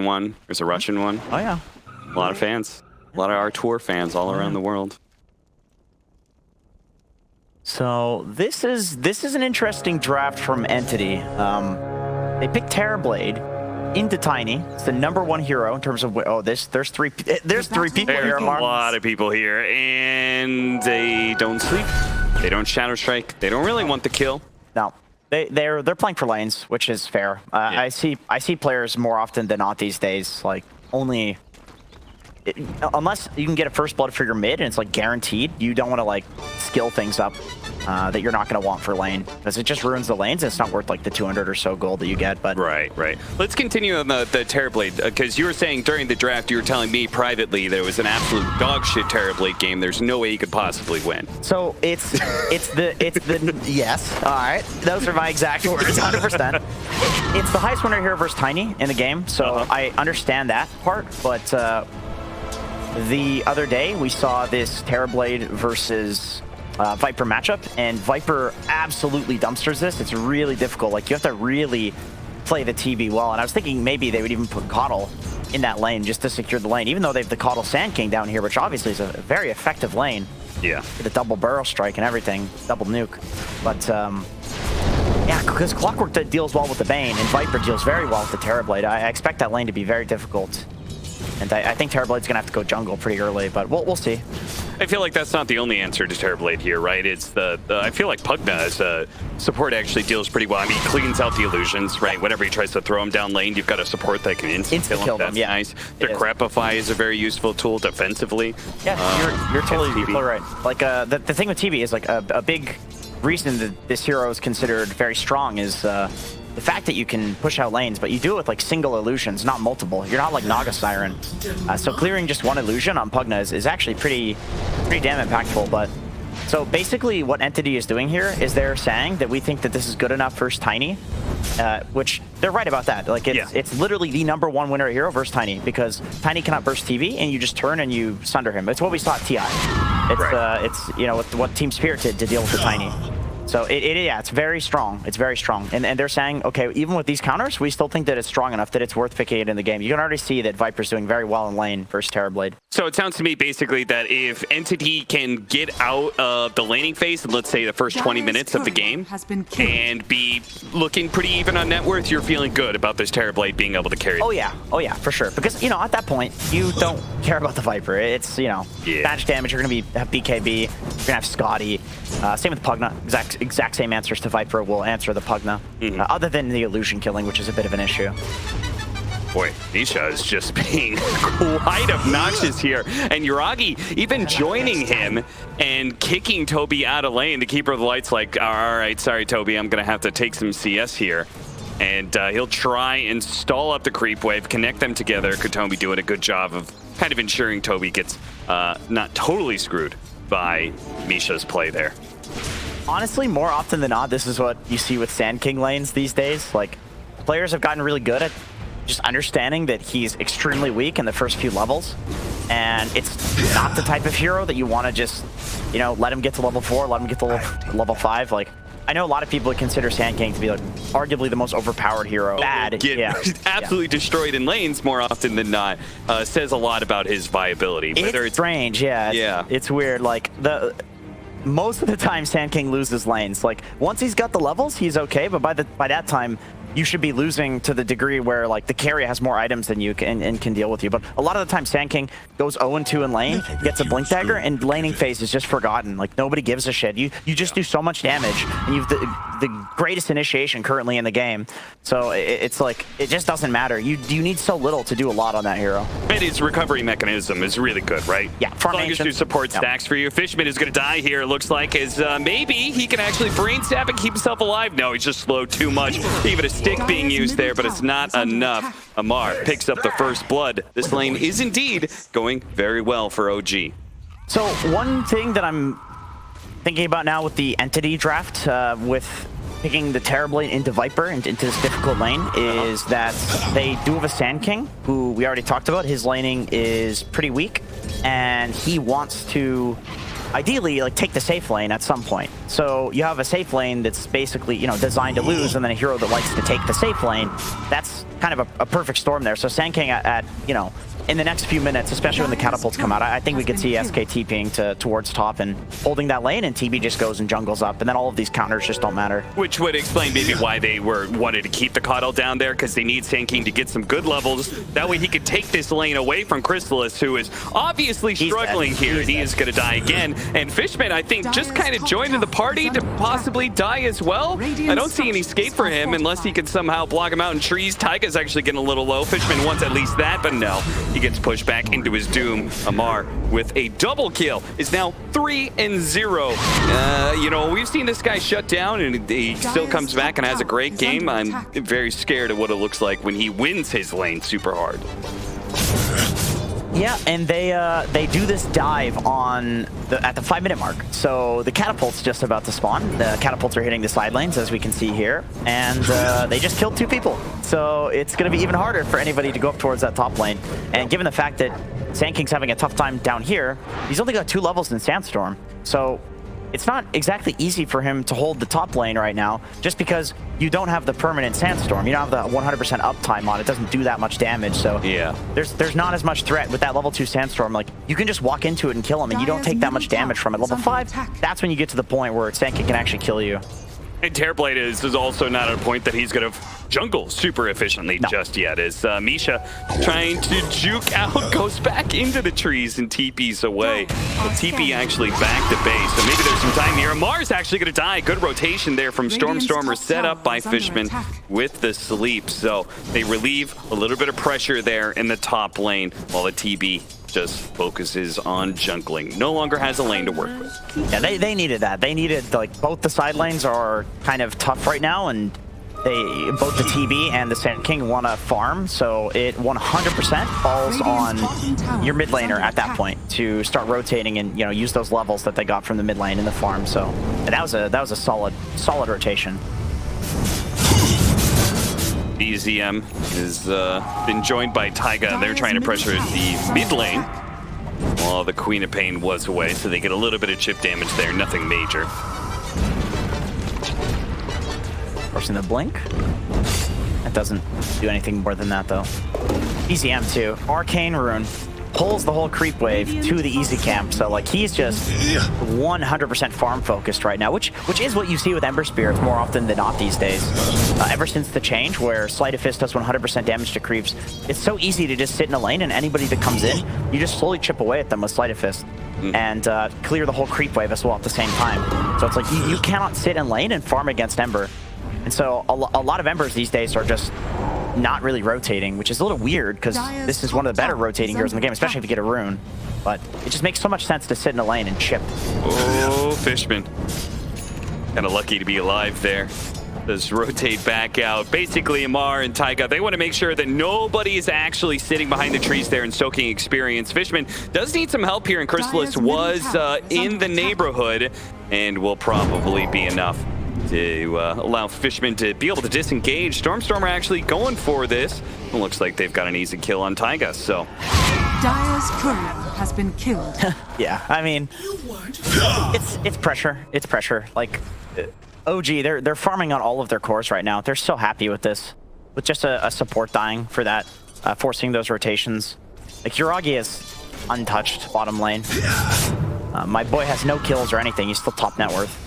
one. There's a Russian one. Oh, yeah. A lot of fans. A lot of our tour fans all around the world. So this is an interesting draft from Entity. They picked Terrorblade into Tiny. It's the #1 hero in terms of there's three people here. There's a lot of people here, and they don't sleep. They don't Shadow Strike. They don't really want the kill. No, they're playing for lanes, which is fair. I see players more often than not these days, like only. Unless you can get a first blood for your mid and it's like guaranteed, you don't want to like skill things up that you're not going to want for lane, because it just ruins the lanes and it's not worth like the 200 or so gold that you get. But right. Let's continue on the Terrorblade, because you were saying during the draft, you were telling me privately there was an absolute dog shit Terrorblade game. There's no way you could possibly win. So it's the yes, all right, those are my exact words, 100%. It's the highest winner here versus Tiny in the game, so I understand that part, but the other day, we saw this Terrorblade versus Viper matchup, and Viper absolutely dumpsters this. It's really difficult. Like, you have to really play the TB well, and I was thinking maybe they would even put kotl in that lane just to secure the lane, even though they have the kotl Sand King down here, which obviously is a very effective lane. Yeah. With a double barrel strike and everything, double nuke. But, yeah, because Clockwork deals well with the Bane, and Viper deals very well with the Terrorblade. I expect that lane to be very difficult. And I think Terrorblade's going to have to go jungle pretty early, but we'll see. I feel like that's not the only answer to Terrorblade here, right? It's I feel like Pugna as a support actually deals pretty well. I mean, he cleans out the illusions, right? Whenever he tries to throw him down lane, you've got a support that can insta-kill him. That's nice. The Crapify is a very useful tool defensively. Yeah, you're totally right. Like, the thing with TB is, like, a big reason that this hero is considered very strong is the fact that you can push out lanes, but you do it with like single illusions, not multiple. You're not like Naga Siren. So clearing just one illusion on Pugna is actually pretty damn impactful. But so basically what Entity is doing here is they're saying that we think that this is good enough versus Tiny, which they're right about that. Like it's literally the #1 winner hero versus Tiny, because Tiny cannot burst TV and you just turn and you sunder him. It's what we saw at TI. It's you know what Team Spirit did to deal with the Tiny. So it's very strong. It's very strong. And they're saying, okay, even with these counters, we still think that it's strong enough that it's worth picking it in the game. You can already see that Viper's doing very well in lane versus Terrorblade. So it sounds to me basically that if Entity can get out of the laning phase in, let's say, the first 20 minutes of the game and be looking pretty even on net worth, you're feeling good about this Terrorblade being able to carry. Oh yeah, for sure. Because, you know, at that point, you don't care about the Viper. It's, you know, magic damage. You're going to have BKB. You're going to have Scotty. Same with Pugna. Exact same answers to Viper will answer the Pugna, other than the illusion killing, which is a bit of an issue. Boy, Nisha is just being quite obnoxious here. And Yuragi even joining him and kicking Toby out of lane. The Keeper of the Light's like, all right, sorry, Toby, I'm going to have to take some CS here. And he'll try and stall up the creep wave, connect them together. Kotomi doing a good job of kind of ensuring Toby gets not totally screwed by Misha's play there. Honestly, more often than not, this is what you see with Sand King lanes these days. Like, players have gotten really good at just understanding that he's extremely weak in the first few levels. And it's not the type of hero that you want to just, you know, let him get to level 4, let him get to level 5. Like, I know a lot of people consider Sand King to be like arguably the most overpowered hero. Absolutely destroyed in lanes more often than not. Says a lot about his viability. It's strange, It's weird. Like, most of the time, Sand King loses lanes. Like, once he's got the levels, he's okay, but by that time, you should be losing to the degree where, like, the carry has more items than you and can deal with you. But a lot of the time, Sand King goes 0-2 in lane, gets a Blink Dagger, and laning phase is just forgotten. Like, nobody gives a shit. You just do so much damage, and you've the greatest initiation currently in the game. So it's like, it just doesn't matter. You need so little to do a lot on that hero. And his recovery mechanism is really good, right? Yeah, as long as you support stacks for you. Fishman is going to die here, it looks like, as maybe he can actually brain stab and keep himself alive. No, he's just slowed too much. Even a stick being used there, but it's not enough. Amar picks up the first blood. This lane is indeed going very well for OG. So one thing that I'm thinking about now with the Entity draft, with picking the Terrorblade into Viper, into this difficult lane, is that they do have a Sand King, who we already talked about. His laning is pretty weak, and he wants to ideally, like, take the safe lane at some point. So you have a safe lane that's basically, you know, designed to lose, and then a hero that likes to take the safe lane. That's kind of a perfect storm there. So Sand King at you know, in the next few minutes, especially when the catapults come out, I think we could see SK TPing towards top and holding that lane, and TB just goes and jungles up, and then all of these counters just don't matter. Which would explain maybe why they wanted to keep the kotl down there, because they need Sand King to get some good levels. That way he could take this lane away from Crystallis, who is obviously struggling here. He is going to die again. And Fishman, I think, just kind of joined in the party to possibly die as well. I don't see any escape for him unless he can somehow block him out in trees. Taiga's actually getting a little low. Fishman wants at least that, but no. He gets pushed back into his doom. Amar with a double kill is now 3-0. You know, we've seen this guy shut down and he still comes back and has a great game. I'm very scared of what it looks like when he wins his lane super hard. Yeah, and they do this dive at the 5-minute mark. So the catapult's just about to spawn. The catapults are hitting the side lanes, as we can see here, and they just killed 2 people. So it's going to be even harder for anybody to go up towards that top lane. And given the fact that Sand King's having a tough time down here, he's only got 2 levels in Sandstorm. So it's not exactly easy for him to hold the top lane right now, just because you don't have the permanent Sandstorm. You don't have the 100% uptime on it. Doesn't do that much damage, so yeah, there's not as much threat with that level 2 Sandstorm. Like, you can just walk into it and kill him, and you don't take that much damage from it. Level 5, that's when you get to the point where Sand King can actually kill you. And Terrorblade is also not at a point that he's going to jungle super efficiently just yet. As Misha trying to juke out, goes back into the trees and TP's away. Well, TP actually back to base, so maybe there's some time here. Amar's actually going to die. Good rotation there from Stormstormer, set up by Fishman with the sleep. So they relieve a little bit of pressure there in the top lane, while the TB just focuses on jungling. No longer has a lane to work with. Yeah, they needed that. They needed, like, both the side lanes are kind of tough right now, and both the TB and the Sand King want to farm, so it 100% falls on your mid laner at that point to start rotating and, you know, use those levels that they got from the mid lane in the farm. So that was a solid rotation. bzm has been joined by Taiga. They're trying to pressure the mid lane while the Queen of Pain was away, so they get a little bit of chip damage there, nothing major. Forcing the blink. That doesn't do anything more than that, though. bzm too. Arcane Rune pulls the whole creep wave to the easy camp, so like he's just 100% farm focused right now, which is what you see with Ember Spirits more often than not these days. Ever since the change where Sleight of Fist does 100% damage to creeps, it's so easy to just sit in a lane, and anybody that comes in, you just slowly chip away at them with Sleight of Fist and clear the whole creep wave as well at the same time. So it's like you cannot sit in lane and farm against Ember. And so a lot of Embers these days are just not really rotating, which is a little weird because this is one of the better rotating heroes in the game, especially if you get a rune. But it just makes so much sense to sit in a lane and chip. Oh, Fishman. Kind of lucky to be alive there. Does rotate back out. Basically, Amar and Taiga, they want to make sure that nobody is actually sitting behind the trees there and soaking experience. Fishman does need some help here, and Crystallis was in the neighborhood and will probably be enough to allow Fishman to be able to disengage. Stormstormer actually going for this. It looks like they've got an easy kill on Taiga, so. Dire's courier has been killed. Yeah, I mean, it's pressure. It's pressure. Like, OG, they're farming on all of their cores right now. They're so happy with this, with just a support dying for that, forcing those rotations. Like, Yuragi is untouched bottom lane. My boy has no kills or anything. He's still top net worth.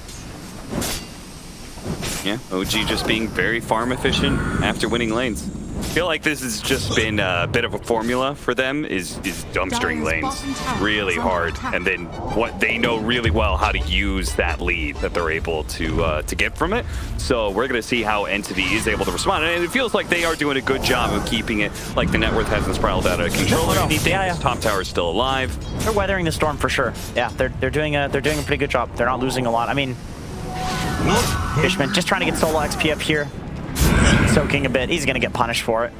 Yeah, OG just being very farm efficient after winning lanes. I feel like this has just been a bit of a formula for them is dumpstering lanes really hard, and then what they know really well how to use that lead that they're able to get from it. So we're gonna see how Entity is able to respond, and it feels like they are doing a good job of keeping it like the net worth hasn't spiraled out of control or anything. Yeah. Top tower is still alive. They're weathering the storm for sure. Yeah, they're doing a pretty good job. They're not losing a lot. I mean, Fishman just trying to get solo XP up here. Soaking a bit. He's going to get punished for it.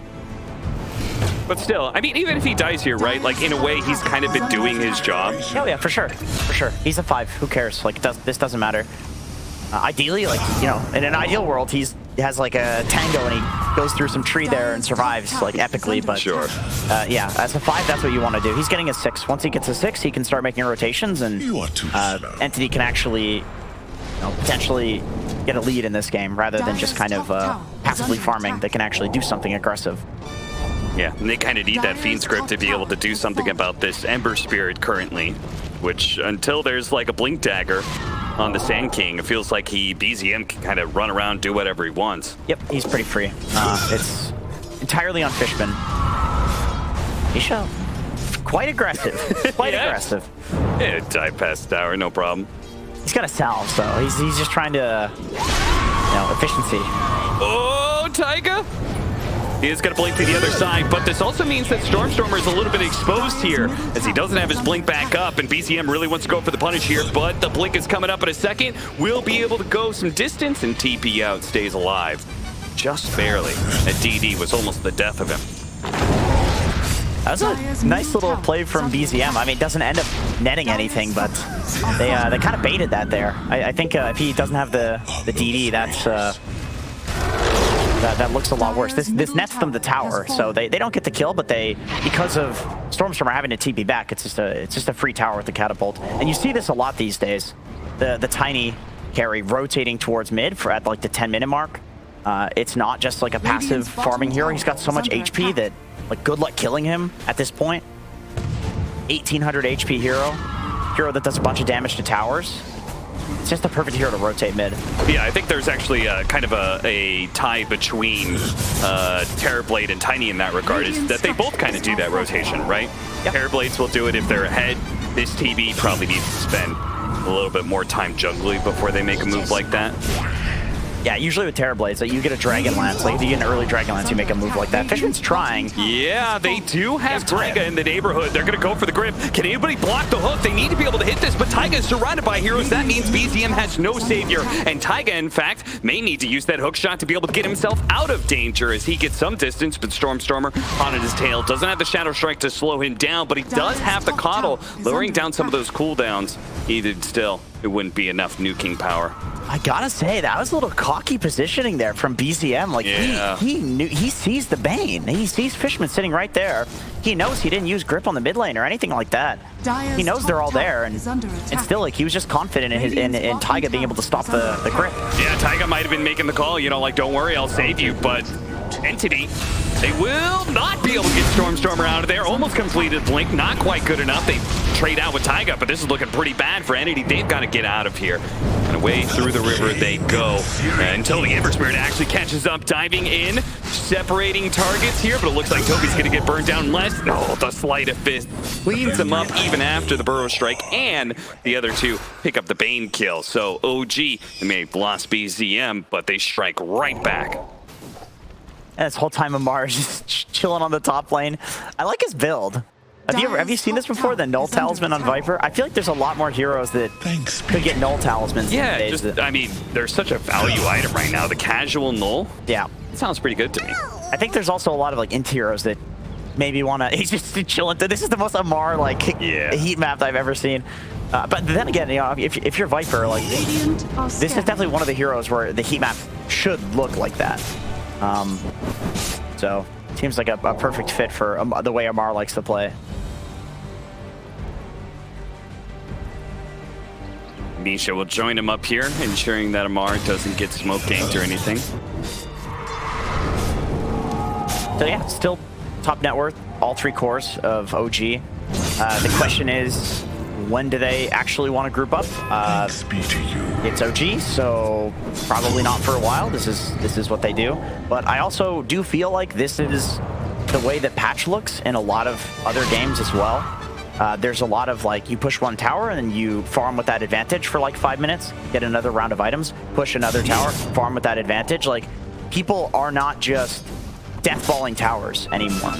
But still, I mean, even if he dies here, right? Like, in a way, he's kind of been doing his job. Oh, yeah, for sure. For sure. He's a 5. Who cares? Like, this doesn't matter. Ideally, like, you know, in an ideal world, he has, like, a tango and he goes through some tree there and survives, like, epically. But, sure. Yeah, as a 5, that's what you want to do. He's getting a 6. Once he gets a 6, he can start making rotations, and Entity can actually, you know, potentially get a lead in this game rather than just kind of passively farming that can actually do something aggressive. Yeah, and they kind of need that Fiend script to be able to do something about this Ember Spirit currently, which until there's like a Blink Dagger on the Sand King, it feels like bzm can kind of run around, do whatever he wants. Yep, he's pretty free. It's entirely on Fishman. Isha, quite aggressive. Quite aggressive. Yeah, dive past tower, no problem. He's got a salve, so he's just trying to, efficiency. Oh, Taiga! He is going to blink to the other side, but this also means that Stormstormer is a little bit exposed here, as he doesn't have his blink back up, and bzm really wants to go for the punish here, but the blink is coming up in a second. Will be able to go some distance, and TP out, stays alive. Just barely. That DD was almost the death of him. That was a nice little play from bzm. I mean, it doesn't end up netting anything, but they kind of baited that there. I think if he doesn't have the DD, that looks a lot worse. This nets them the tower, so they don't get the kill, but because of Stormstormer having to TP back, it's just a free tower with the catapult. And you see this a lot these days. The tiny carry rotating towards mid at like the 10-minute mark. It's not just like a passive farming hero. He's got so much HP that like good luck killing him at this point. 1800 HP hero that does a bunch of damage to towers. It's just the perfect hero to rotate mid. Yeah, I think there's actually kind of a tie between Terrorblade and Tiny in that regard, is that they both kind of do that rotation, right? Yep. Terrorblades will do it if they're ahead. This TB probably needs to spend a little bit more time juggling before they make a move like that. Yeah, usually with Terrorblades, like you get a Dragon Lance. Like if you get an early Dragon Lance, you make a move like that. Fishman's trying. Yeah, they do have Taiga in the neighborhood. They're going to go for the grip. Can anybody block the hook? They need to be able to hit this, but Taiga is surrounded by heroes. That means bzm has no savior, and Taiga, in fact, may need to use that hook shot to be able to get himself out of danger as he gets some distance, but Stormstormer on his tail doesn't have the Shadow Strike to slow him down, but he does have the kotl, lowering down some of those cooldowns. Even still, it wouldn't be enough nuking power. I gotta say, that was a little cocky positioning there from bzm. Like he sees the Bane. He sees Fishman sitting right there. He knows he didn't use grip on the mid lane or anything like that. He knows they're all there, and still, like, he was just confident in Taiga being able to stop the grip. Yeah, Taiga might have been making the call, like, don't worry, I'll save you, but Entity, they will not be able to get Stormstormer out of there. Almost completed Blink, not quite good enough. They trade out with Taiga, but this is looking pretty bad for Entity. They've got to get out of here. And away through the river they go until the Ember Spirit actually catches up, diving in, separating targets here, but it looks like Toby's going to get burned down less. No, the Sleight of Fist cleans him up even after the Burrow Strike, and the other two pick up the Bane kill. So OG, they may have lost bzm, but they strike right back. And this whole time Amar is just chilling on the top lane. I like his build. Have you seen this before, the Null Talisman on Viper? I feel like there's a lot more heroes that could get Null Talismans. Yeah, I mean, there's such a value item right now. The casual Null. Yeah. It sounds pretty good to me. I think there's also a lot of like int heroes that maybe want to, he's just chilling. This is the most Amar like heat map I've ever seen. But then again, if you're Viper, like this is definitely one of the heroes where the heat map should look like that. So seems like a perfect fit for the way Amar likes to play. Misha will join him up here, ensuring that Amar doesn't get smoke ganked or anything. So yeah, still top net worth, all 3 cores of OG. The question is, when do they actually want to group up? It's OG, so probably not for a while. This is what they do. But I also do feel like this is the way that patch looks in a lot of other games as well. There's a lot of like, you push one tower and then you farm with that advantage for like 5 minutes, get another round of items, push another tower, farm with that advantage. Like, people are not just deathballing towers anymore.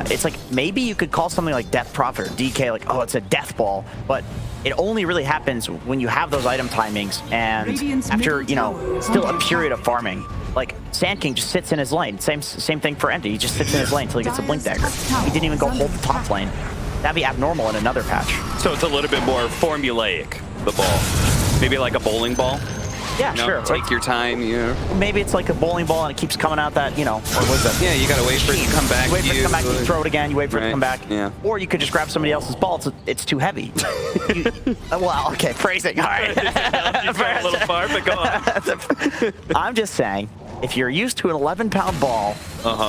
It's like, maybe you could call something like Death Prophet or DK like, oh, it's a death ball, but it only really happens when you have those item timings and after, still a period of farming. Like, Sand King just sits in his lane. Same thing for Empty. He just sits in his lane until he gets a Blink Dagger. He didn't even go hold the top lane. That'd be abnormal in another patch. So it's a little bit more formulaic, the ball. Maybe like a bowling ball? Yeah, sure. Take your time, Maybe it's like a bowling ball and it keeps coming out that, or what's that? Yeah, you gotta wait for it to come back. You wait for it to come back, you throw it again, you wait for it to come back. Yeah. Or you could just grab somebody else's ball, it's too heavy. Well, okay, phrasing, all right. You've gone a little far, but go on. I'm just saying, if you're used to an 11-pound ball,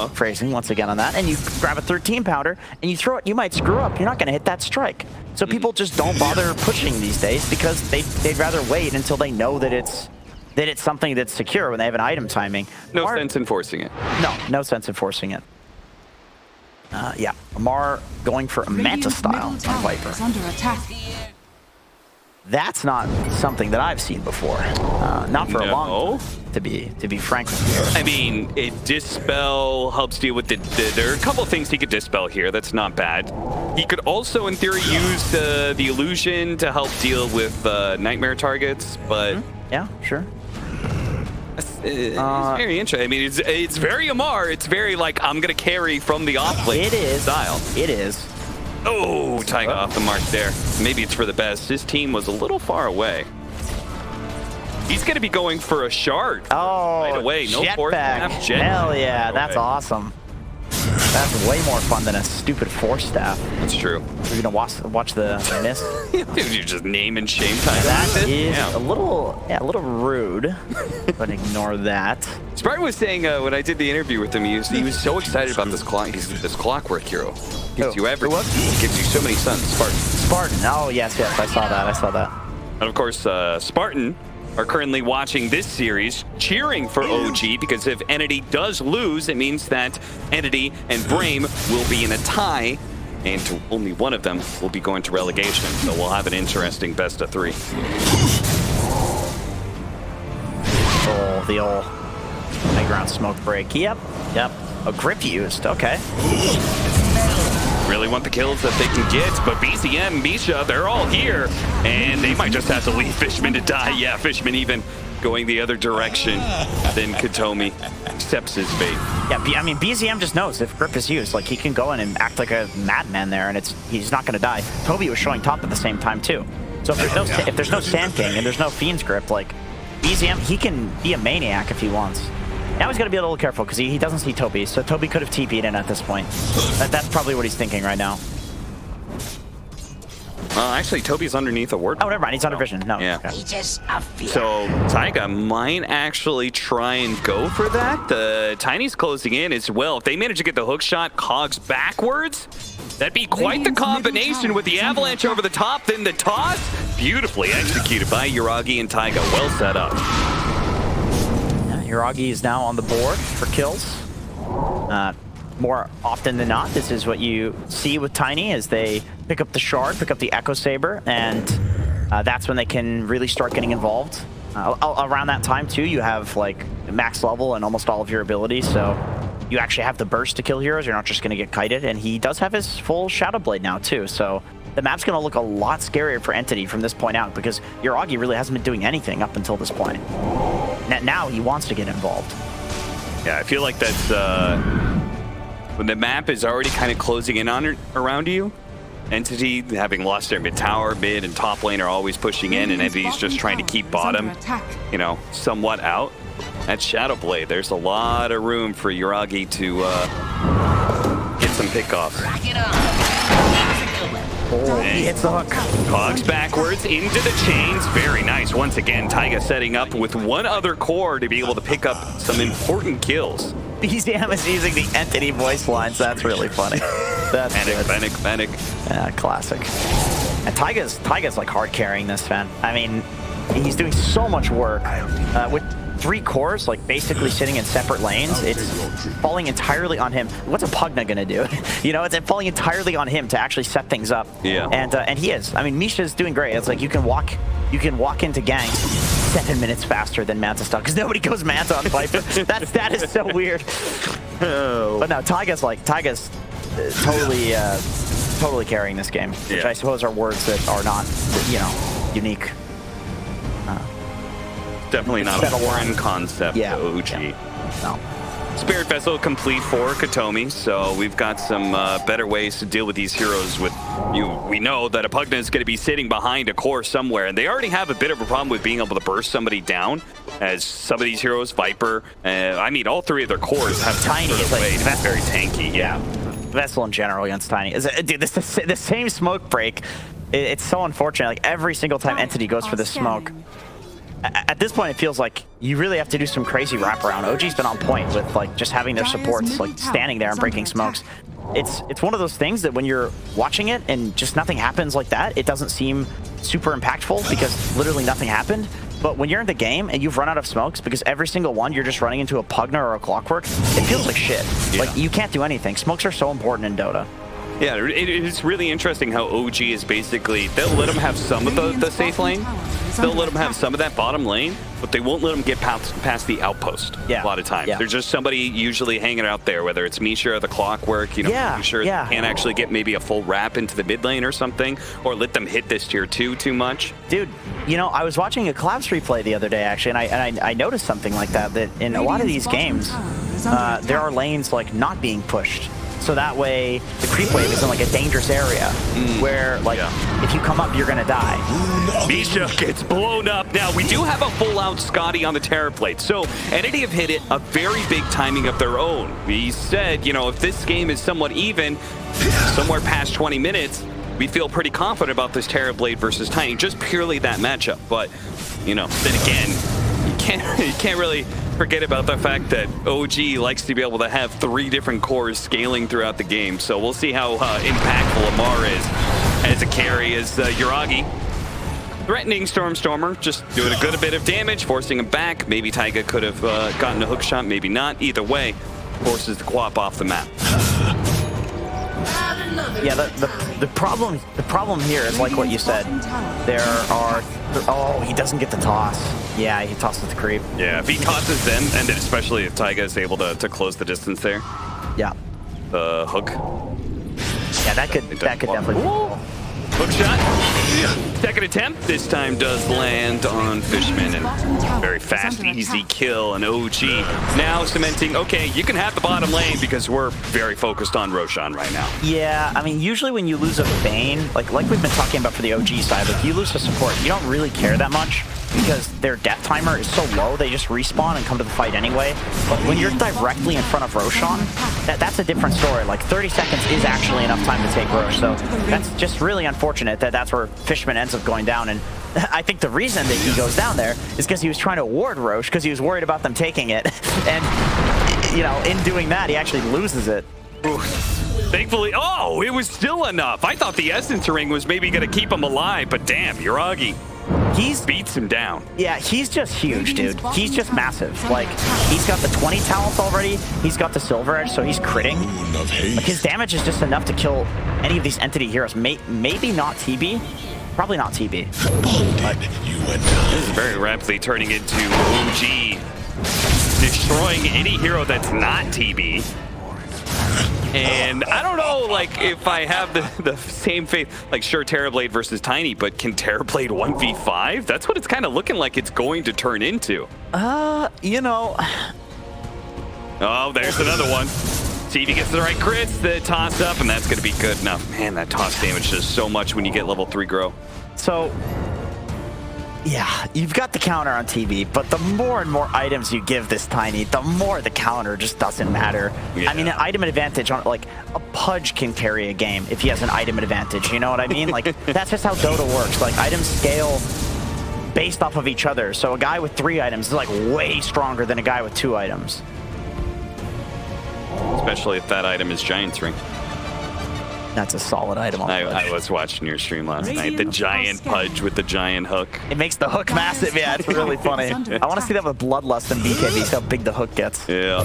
phrasing once again on that, and you grab a 13-pounder and you throw it, you might screw up. You're not going to hit that strike. So people just don't bother pushing these days because they'd rather wait until they know that it's something that's secure when they have an item timing. No sense in forcing it. No sense in forcing it. Yeah, Amar going for a Manta style on Viper. Is under attack. That's not something that I've seen before. Not for a long time, to be frank with you. I mean, Dispel helps deal with there are a couple things he could Dispel here. That's not bad. He could also, in theory, use the illusion to help deal with nightmare targets, but... Yeah, sure. It's very interesting. I mean, it's very Amar. It's very like, I'm going to carry from the off-lane style. It is. Oh, Taiga off the mark there. Maybe it's for the best. His team was a little far away. He's going to be going for a shard right away. No force staff. Hell yeah, that's awesome. That's way more fun than a stupid force staff. That's true. We're going to watch the miss. Dude, you just name and shame Taiga. That is a little rude, but ignore that. Spartan was saying when I did the interview with him, he was so excited about this clock. He's this clockwork hero. Gives you everything. Gives you so many suns. Spartan. Oh yes, I saw that. And of course, Spartan are currently watching this series, cheering for OG, because if Entity does lose, it means that Entity and Bane will be in a tie, and only one of them will be going to relegation. So we'll have an interesting best of 3. Oh, the old high ground smoke break. Yep. A grip used. Okay. Really want the kills that they can get, but bzm, Misha, they're all here, and they might just have to leave Fishman to die. Yeah, Fishman even going the other direction than Katomi accepts his fate. Yeah, I mean, bzm just knows if grip is used, like he can go in and act like a madman there, and he's not going to die. Toby was showing top at the same time too. So if there's no Sand King and there's no Fiend's grip, like bzm, he can be a maniac if he wants. Now he's got to be a little careful because he doesn't see Toby, so Toby could have TP'd in at this point. That's probably what he's thinking right now. Actually, Toby's underneath a ward. Oh, never mind. He's under vision. No. Yeah. Okay. So Taiga might actually try and go for that. The Tiny's closing in as well. If they manage to get the hook shot, cogs backwards, that'd be quite the combination with the avalanche over the top, then the toss. Beautifully executed by Yuragi and Taiga. Well set up. Yuragi is now on the board for kills. More often than not, this is what you see with Tiny as they pick up the shard, pick up the Echo Saber, and that's when they can really start getting involved. Around that time too, you have like max level and almost all of your abilities, so you actually have the burst to kill heroes. You're not just going to get kited, and he does have his full Shadow Blade now too, so the map's going to look a lot scarier for Entity from this point out because Yuragi really hasn't been doing anything up until this point. Now he wants to get involved. Yeah, I feel like that's when the map is already kind of closing in on around you. Entity, having lost their mid tower, mid and top lane are always pushing in, and Entity's just trying to keep bottom, you know, somewhat out. That Shadow Blade, there's a lot of room for Yuragi to get some pickoffs. Oh, he hits the hook. Cogs backwards into the chains. Very nice. Once again, Taiga setting up with one other core to be able to pick up some important kills. bzm is using the Entity voice lines. That's really funny. That's Panic. Yeah, classic. And Taiga's like hard carrying this, man. I mean, he's doing so much work with 3 cores, like basically sitting in separate lanes. It's falling entirely on him. What's a Pugna gonna do? You know, it's falling entirely on him to actually set things up. Yeah. And he is. I mean, Misha's doing great. It's like you can walk into ganks 7 minutes faster than Manta style because nobody goes Manta on Viper. that is so weird. Oh. But no, Taiga's totally carrying this game, which I suppose are words that are not, you know, unique. Definitely not a foreign concept to OG. Yeah. No. Spirit Vessel complete for Katomi, so we've got some better ways to deal with these heroes. We know that a Pugna is going to be sitting behind a core somewhere, and they already have a bit of a problem with being able to burst somebody down, as some of these heroes, Viper, I mean, all 3 of their cores have Tiny. That's very tanky, yeah. Vessel in general against Tiny. Dude, the same smoke break. It's so unfortunate. Like every single time Entity goes for this smoke. at this point, it feels like you really have to do some crazy wraparound. OG's been on point with like just having their supports like standing there and breaking smokes. It's one of those things that when you're watching it and just nothing happens like that, it doesn't seem super impactful because literally nothing happened. But when you're in the game and you've run out of smokes because every single one you're just running into a Pugner or a Clockwork, it feels like shit. Yeah. Like you can't do anything. Smokes are so important in Dota. Yeah, it's really interesting how OG is basically, they'll let them have some of the safe lane, they'll let them have some of that bottom lane, but they won't let them get past the outpost a lot of times. There's just somebody usually hanging out there, whether it's Misha or the Clockwork, you know, making sure they can't actually get maybe a full wrap into the mid lane or something, or let them hit this tier 2 too much. Dude, you know, I was watching a Collabs replay the other day, actually, and I noticed something like that in a lot of these games, there are lanes like not being pushed. So that way, the creep wave is in like a dangerous area where, like, if you come up, you're gonna die. Misha gets blown up. Now, we do have a full-out Scotty on the Terror Plate, so Entity have hit it a very big timing of their own. He said, you know, if this game is somewhat even, somewhere past 20 minutes, we feel pretty confident about this Terror Blade versus Tiny, just purely that matchup. But, you know, then again, you can't really forget about the fact that OG likes to be able to have 3 different cores scaling throughout the game. So we'll see how impactful Amar is as a carry, as Yuragi threatening Stormer, just doing a good bit of damage, forcing him back. Maybe Taiga could have gotten a hook shot, maybe not. Either way, forces the QOP off the map. Yeah, the problem here is like what you said. There are he doesn't get the toss. Yeah, he tosses the creep. Yeah, if he tosses them, and then especially if Taiga is able to close the distance there. Yeah. The hook. Yeah, that could definitely be cool. Hook shot. Second attempt. This time does land on Fishman, and very fast, easy kill. And OG now cementing, okay, you can have the bottom lane because we're very focused on Roshan right now. Yeah, I mean, usually when you lose a Bane, like we've been talking about for the OG side, if you lose a support, you don't really care that much because their death timer is so low, they just respawn and come to the fight anyway. But when you're directly in front of Roshan, that's a different story. Like 30 seconds is actually enough time to take Rosh, so that's just really unfortunate that that's where Fishman ends up going down. And I think the reason that he goes down there is because he was trying to ward Rosh because he was worried about them taking it. And, you know, in doing that, he actually loses it. Oof. Thankfully, oh, it was still enough. I thought the Essence Ring was maybe going to keep him alive, but damn, Yuragi. Beats him down. Yeah, he's just huge, dude. He's just massive. Like, he's got the 20 talent already. He's got the Silver Edge, so he's critting. Like, his damage is just enough to kill any of these Entity heroes. Maybe not TB. Probably not TB. But this is very rapidly turning into OG destroying any hero that's not TB. And I don't know, like, if I have the same faith, like, sure, Terrorblade versus Tiny, but can Terrorblade 1v5? That's what it's kind of looking like it's going to turn into. You know. Oh, there's another one. See if he gets the right crits, the toss up, and that's going to be good enough. Man, that toss damage does so much when you get level 3 grow. So, yeah, you've got the counter on TV, but the more and more items you give this Tiny, the more the counter just doesn't matter. Yeah. I mean, an item advantage on, like, a Pudge can carry a game if he has an item advantage, you know what I mean? Like, that's just how Dota works. Like, items scale based off of each other. So a guy with 3 items is, like, way stronger than a guy with 2 items. Especially if that item is Giant's Ring. That's a solid item. I was watching your stream last night. The giant Pudge with the giant hook. It makes the hook massive. Yeah, it's really funny. I want to see that with Bloodlust and BKB, how big the hook gets. Yeah.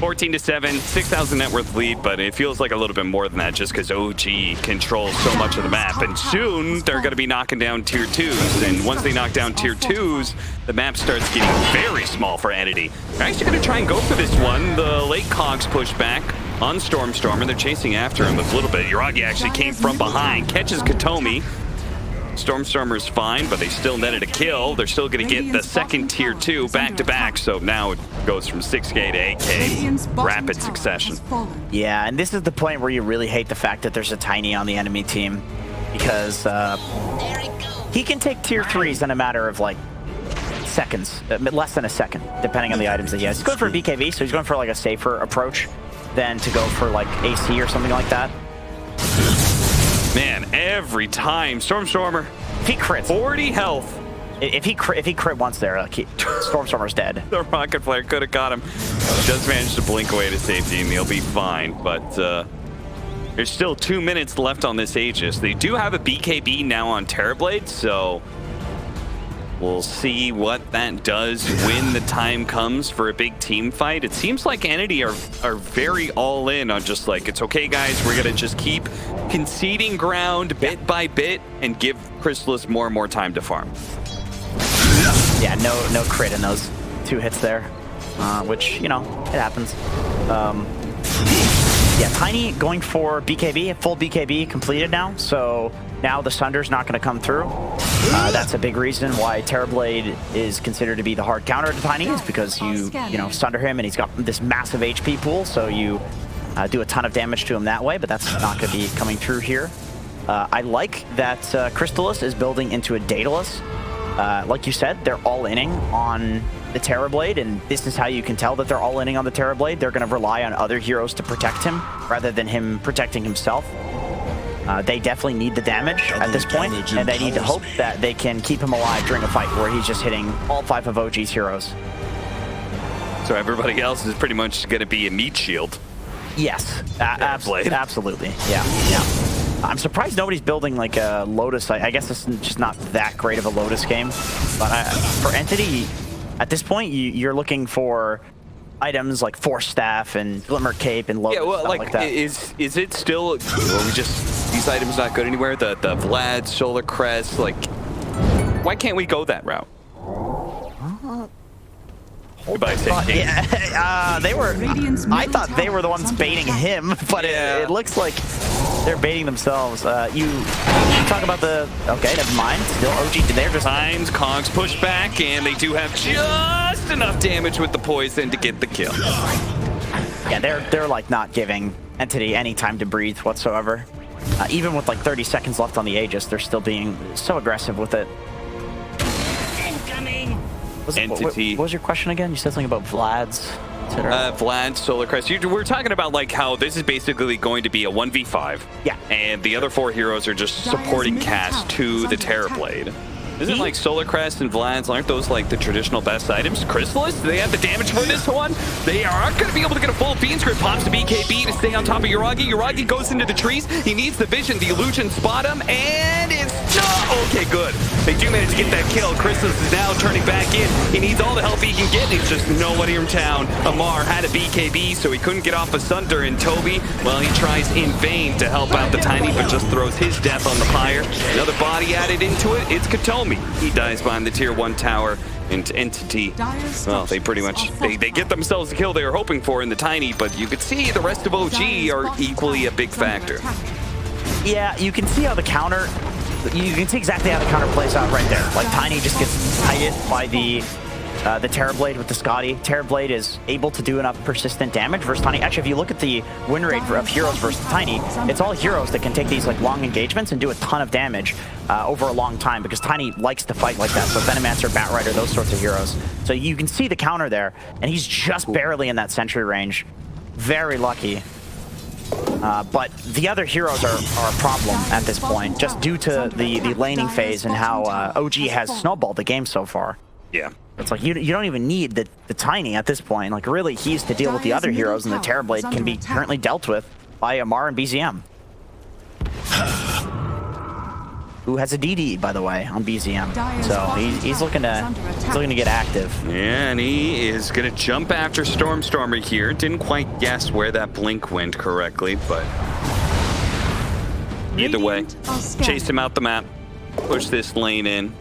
14-7, 6,000 net worth lead, but it feels like a little bit more than that just because OG controls so much of the map. And soon, they're going to be knocking down tier 2s. And once they knock down tier 2s, the map starts getting very small for Entity. They're actually going to try and go for this one. The late cogs push back on Stormer. They're chasing after him a little bit. Yuragi actually came from behind, catches Katomi. Stormer's fine, but they still netted a kill. They're still going to get the second tier 2 back-to-back, so now it goes from 6K to 8K, rapid succession. Yeah, and this is the point where you really hate the fact that there's a Tiny on the enemy team, because he can take tier 3s in a matter of, like, seconds, less than a second, depending on the items that he has. He's going for a BKB, so he's going for, like, a safer approach than to go for, like, AC or something like that. Man, every time Stormer. he crits, 40 health. if he crit once there, like Stormstormer's dead. The rocket flare could have got him. Just managed to blink away to safety, and he'll be fine. But there's still 2 minutes left on this Aegis. They do have a BKB now on Terrorblade, so we'll see what that does when the time comes for a big team fight. It seems like Entity are very all in on just like, it's okay, guys, we're gonna just keep conceding ground bit by bit and give Chrysalis more and more time to farm. Yeah, no crit in those 2 hits there, which, you know, it happens. Yeah, Tiny going for BKB, full BKB completed now, so now the Sunder's not going to come through. That's a big reason why Terrorblade is considered to be the hard counter to Tiny, is because you know, Sunder him and he's got this massive HP pool, so you do a ton of damage to him that way, but that's not going to be coming through here. I like that Crystallis is building into a Daedalus. Like you said, they're all-inning on the Terrorblade, and this is how you can tell that they're all-inning on the Terrorblade. They're going to rely on other heroes to protect him rather than him protecting himself. They definitely need the damage at this point, and they need to hope that they can keep him alive during a fight where he's just hitting all 5 of OG's heroes. So everybody else is pretty much going to be a meat shield. Yes, absolutely. Yeah. I'm surprised nobody's building like a Lotus. I guess it's just not that great of a Lotus game. But for Entity, at this point, you're looking for items like Force Staff and Glimmer Cape and Lotus. Yeah, well, like that. is it still? Are we just, these items not good anywhere? The Vlad, Solar Crest, like, why can't we go that route? Goodbye, yeah, they were. I thought they were the ones baiting him, but it looks like they're baiting themselves. You talk about the. Okay, never mind. Still OG. They're just. Times Cogs push back, and they do have just enough damage with the poison to get the kill. Yeah, they're like not giving Entity any time to breathe whatsoever. Even with like 30 seconds left on the Aegis, they're still being so aggressive with it. Entity. What was your question again? You said something about Vlad's. Vlad, Solar Crest. We're talking about like how this is basically going to be a 1v5. Yeah. And the other 4 heroes are just supporting cast to the Terrorblade. Isn't like Solar Crest and Vlad's, aren't those like the traditional best items? Chrysalis, do they have the damage for this one? They aren't going to be able to get a full Fiend's Grip. Pops the BKB to stay on top of Uragi. Uragi goes into the trees. He needs the vision. The illusion spot him, and it's okay, good. They do manage to get that kill. Chrysalis is now turning back in. He needs all the help he can get, and he's just nobody in town. Amar had a BKB, so he couldn't get off a Sunder, and Toby, well, he tries in vain to help out the Tiny, but just throws his death on the pyre. Another body added into it. It's Katomi. He dies behind the tier 1 tower, and Entity, well, they pretty much, they get themselves the kill they were hoping for in the Tiny, but you could see the rest of OG are equally a big factor. Yeah, you can see how the counter, you can see exactly how the counter plays out right there. Like Tiny just gets kited by the Terrorblade with the Scotty. Terrorblade is able to do enough persistent damage versus Tiny. Actually, if you look at the win rate of heroes versus Tiny, it's all heroes that can take these like long engagements and do a ton of damage over a long time, because Tiny likes to fight like that. So Venomancer, Batrider, those sorts of heroes. So you can see the counter there, and he's just barely in that sentry range. Very lucky. But the other heroes are a problem at this point, just due to the laning phase and how OG has snowballed the game so far. Yeah. It's like you don't even need the Tiny at this point. Like really, he's to deal with the other heroes, and the Terrorblade can be currently dealt with by Amar and bzm. Who has a DD, by the way, on bzm. So he's looking to get active. Yeah, and he is gonna jump after Stormstormer here. Didn't quite guess where that blink went correctly, but either way, chased him out the map, push this lane in.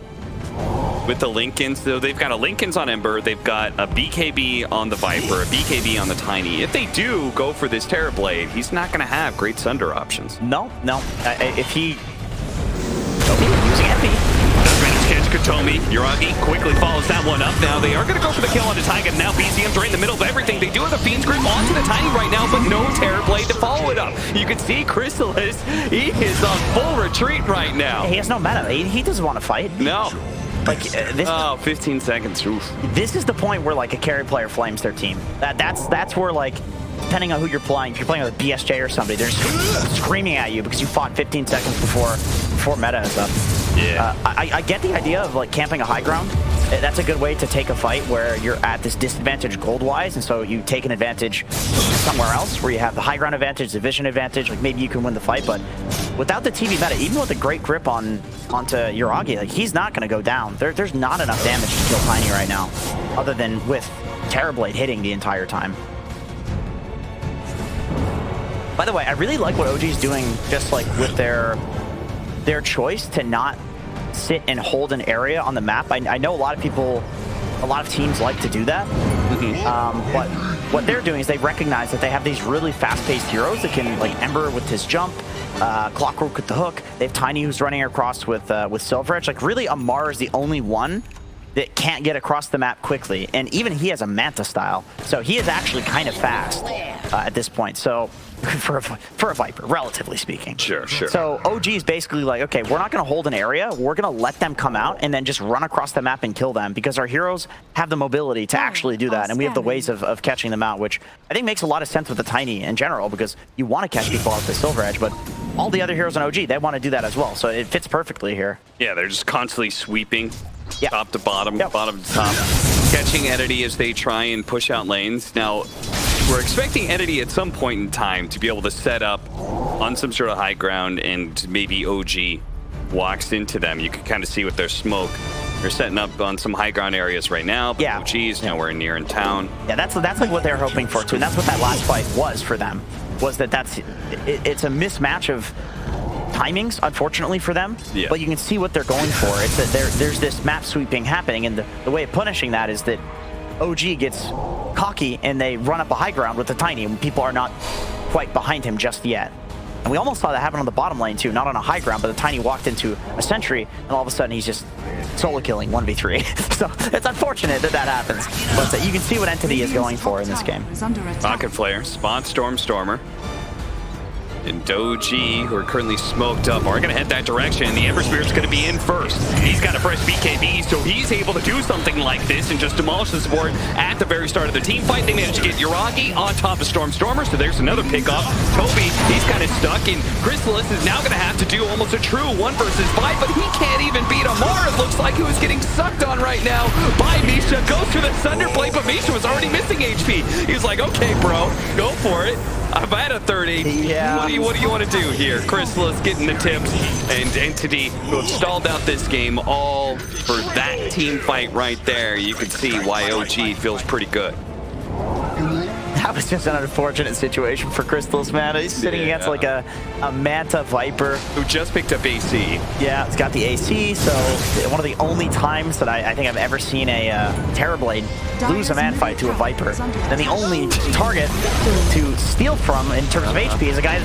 With the Lincolns, so they've got a Lincolns on Ember, they've got a BKB on the Viper, a BKB on the Tiny. If they do go for this Terrorblade, he's not going to have great Sunder options. No. If he... using MP. Does manage to catch Katomi. Uragi quickly follows that one up. Now they are going to go for the kill on the Taiga. Now bzm's right in the middle of everything. They do have a Fiend's Grip onto the Tiny right now, but no Terrorblade to follow it up. You can see Chrysalis, he is on full retreat right now. He has no mana. He doesn't want to fight. No. Like this. Oh, 15 seconds. Oof. This is the point where like a carry player flames their team. That's where like, depending on who you're playing, if you're playing with BSJ or somebody, they're screaming at you because you fought 15 seconds before meta is up. Yeah. I get the idea of like camping a high ground. That's a good way to take a fight where you're at this disadvantage gold-wise, and so you take an advantage somewhere else where you have the high ground advantage, the vision advantage, like maybe you can win the fight, but without the TV meta, even with a great grip onto Uragi, like he's not going to go down. There's not enough damage to kill Tiny right now, other than with Terrorblade hitting the entire time. By the way, I really like what OG's doing, just like with their choice to not sit and hold an area on the map. I know a lot of teams like to do that. But what they're doing is they recognize that they have these really fast-paced heroes that can, like Ember with his jump, Clockwork with the hook. They have Tiny who's running across with Silver Edge. Like really, Amar is the only one that can't get across the map quickly, and even he has a Manta style, so he is actually kind of fast at this point. So for a Viper, relatively speaking. Sure. So OG is basically like, okay, we're not going to hold an area. We're going to let them come out and then just run across the map and kill them, because our heroes have the mobility to actually do that, and we have the ways of catching them out, which I think makes a lot of sense with the Tiny in general, because you want to catch people out with the Silver Edge, but all the other heroes on OG, they want to do that as well. So it fits perfectly here. Yeah, they're just constantly sweeping. Yep. Top to bottom, Yep. bottom to top. Catching Entity as they try and push out lanes. Now, we're expecting Entity at some point in time to be able to set up on some sort of high ground, and maybe OG walks into them. You can kind of see with their smoke. They're setting up on some high ground areas right now, but Yeah. OG's nowhere near in town. Yeah, that's like what they're hoping for too, and that's what that last fight was for them. Was it's a mismatch of timings, unfortunately for them, Yeah. but you can see what they're going for. It's that there's this map sweeping happening, and the way of punishing that is that OG gets cocky and they run up a high ground with the Tiny, and people are not quite behind him just yet. And we almost saw that happen on the bottom lane too, not on a high ground, but the Tiny walked into a sentry, and all of a sudden he's just solo killing 1v3. So it's unfortunate that happens, but you can see what Entity is going for in this game. Rocket Flare, Spot Stormer. And Doji, who are currently smoked up, are going to head that direction. The Ember Spirit's going to be in first. He's got a fresh BKB, so he's able to do something like this and just demolish the support at the very start of the team fight. They managed to get Uragi on top of Stormer, so there's another pickoff. Toby, he's kind of stuck, and Chrysalis is now going to have to do almost a true 1 versus 5, but he can't even beat Amar. It looks like he was getting sucked on right now by Misha. Goes for the Thunder Blade, but Misha was already missing HP. He's like, okay, bro, go for it. I've had a 30. Yeah. What do you want to do here? Chrysalis getting the tips, and Entity, who have stalled out this game all for that team fight right there. You can see why OG feels pretty good. That was just an unfortunate situation for Crystals, man. He's sitting against like a Manta Viper. Who just picked up AC. Yeah, it's got the AC, so one of the only times that I think I've ever seen a Terrorblade lose a man fight to a Viper. And the only target to steal from in terms of HP is a guy